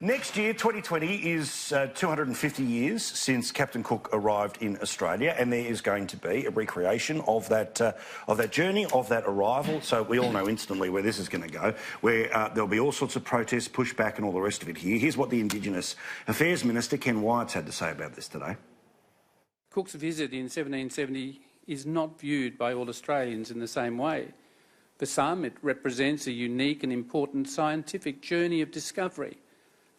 Next year, 2020, is 250 years since Captain Cook arrived in Australia, and there is going to be a recreation of that journey, of that arrival. So we all know instantly where this is going to go, where there'll be all sorts of protests, pushback and all the rest of it here. Here's what the Indigenous Affairs Minister, Ken Wyatt's, had to say about this today. Cook's visit in 1770 is not viewed by all Australians in the same way. For some, it represents a unique and important scientific journey of discovery.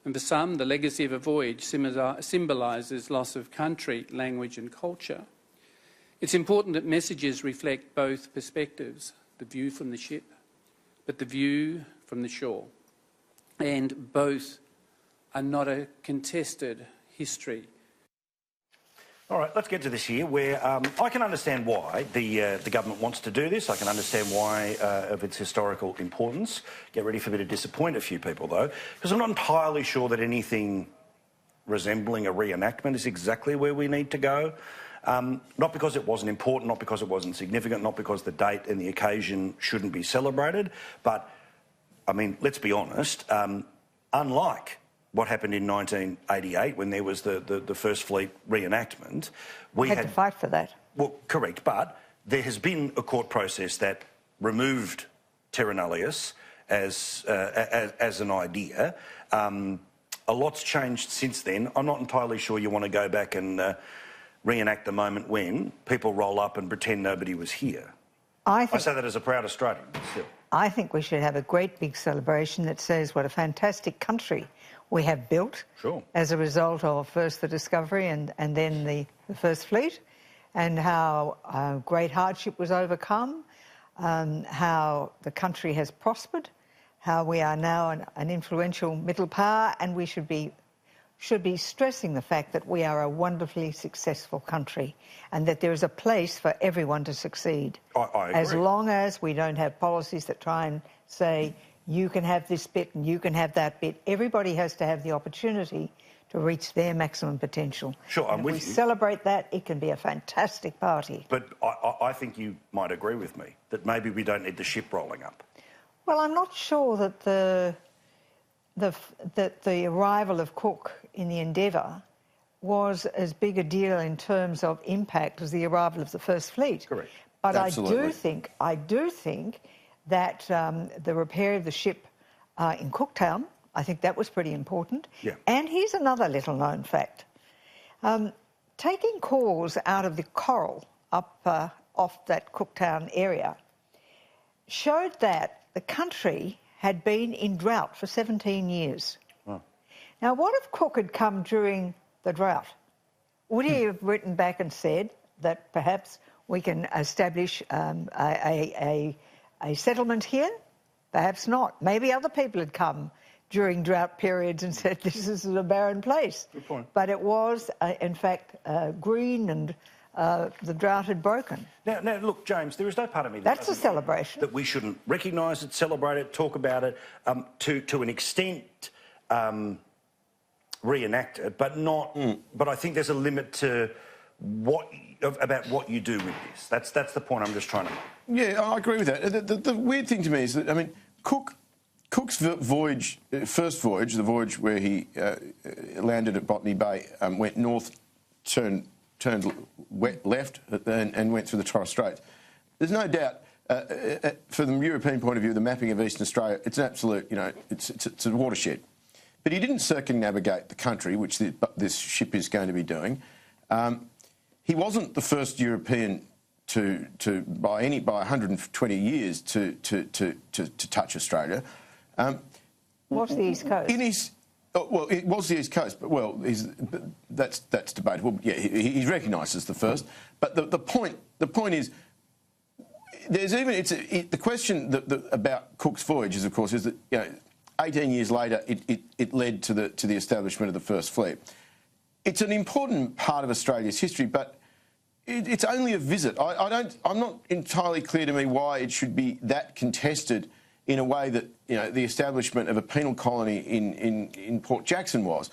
And for some, the legacy of a voyage symbolises loss of country, language and culture. It's important that messages reflect both perspectives, the view from the ship, but the view from the shore. And both are not a contested history. All right, let's get to this here, where I can understand why the government wants to do this. I can understand why of its historical importance. Get ready for me to disappoint a few people, though, because I'm not entirely sure that anything resembling a reenactment is exactly where we need to go. Not because it wasn't important, not because it wasn't significant, not because the date and the occasion shouldn't be celebrated, but, I mean, let's be honest, unlike what happened in 1988 when there was the First Fleet reenactment. We had to fight for that. Well, correct, but there has been a court process that removed terra nullius as an idea. A lot's changed since then. I'm not entirely sure you want to go back and reenact the moment when people roll up and pretend nobody was here. I say that as a proud Australian, but still. I think we should have a great big celebration that says what a fantastic country we have built as a result of first the discovery and then the First Fleet, and how great hardship was overcome, how the country has prospered, how we are now an influential middle power, and we should be stressing the fact that we are a wonderfully successful country and that there is a place for everyone to succeed. I agree. As long as we don't have policies that try and say, you can have this bit and you can have that bit. Everybody has to have the opportunity to reach their maximum potential. Sure, I'm with you. If we celebrate that, it can be a fantastic party. But I think you might agree with me that maybe we don't need the ship rolling up. Well, I'm not sure that the arrival of Cook in the Endeavour was as big a deal in terms of impact as the arrival of the First Fleet. Correct. But Absolutely. I do think that the repair of the ship in Cooktown, I think that was pretty important. Yeah. And here's another little-known fact. Taking cores out of the coral up off that Cooktown area showed that the country had been in drought for 17 years. Oh. Now, what if Cook had come during the drought? Would he have written back and said that perhaps we can establish a settlement here? Perhaps not. Maybe other people had come during drought periods and said this is a barren place. Good point. But it was, in fact, green and the drought had broken. Now, look, James, there is no part of me That's a celebration. that we shouldn't recognise it, celebrate it, talk about it, to an extent reenact it, but not. But I think there's a limit to about what you do with this. That's the point I'm just trying to make. Yeah, I agree with that. The weird thing to me is that, I mean, Cook's voyage, first voyage, the voyage where he landed at Botany Bay, went north, turned left, and went through the Torres Straits. There's no doubt, from the European point of view, the mapping of Eastern Australia, it's an absolute, it's a watershed. But he didn't circumnavigate the country, which this ship is going to be doing. He wasn't the first European by 120 years to touch Australia. What's the East Coast? Well, it was the East Coast, but that's debatable. Yeah, he's recognised as the first. But the point is, there's even the question about Cook's voyage is, of course, is that 18 years later it led to the establishment of the First Fleet. It's an important part of Australia's history, but it's only a visit. I'm not entirely clear to me why it should be that contested in a way that the establishment of a penal colony in Port Jackson was.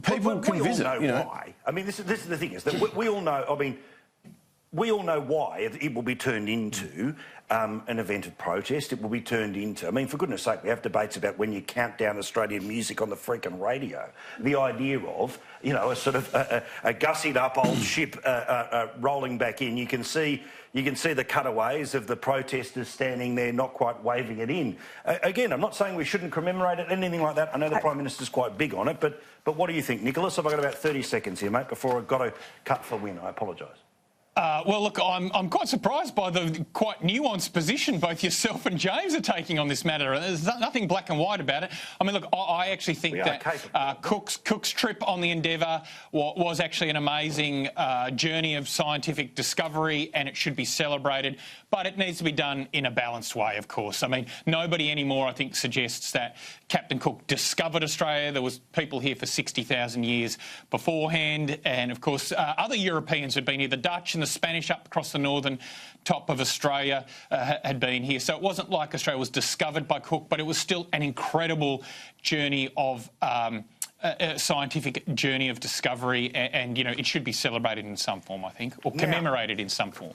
People can visit. Why. I mean, this is the thing is that we all know. I mean, we all know why it will be turned into an event of protest. It will be turned into... I mean, for goodness sake, we have debates about when you count down Australian music on the freaking radio. The idea of, you know, a sort of a gussied-up old ship rolling back in. You can see the cutaways of the protesters standing there, not quite waving it in. Again, I'm not saying we shouldn't commemorate it, anything like that. I know the Prime Minister's quite big on it, but what do you think, Nicholas? I've got about 30 seconds here, mate, before I've got to cut for win. I apologise. Well, look, I'm quite surprised by the quite nuanced position both yourself and James are taking on this matter. There's nothing black and white about it. I mean, look, I actually think that Cook's trip on the Endeavour was actually an amazing journey of scientific discovery, and it should be celebrated. But it needs to be done in a balanced way, of course. I mean, nobody anymore, I think, suggests that Captain Cook discovered Australia. There was people here for 60,000 years beforehand, and of course, other Europeans had been here. The Dutch and the Spanish up across the northern top of Australia had been here. So it wasn't like Australia was discovered by Cook, but it was still an incredible journey of a scientific journey of discovery, and you know, it should be celebrated in some form, I think, or commemorated in some form.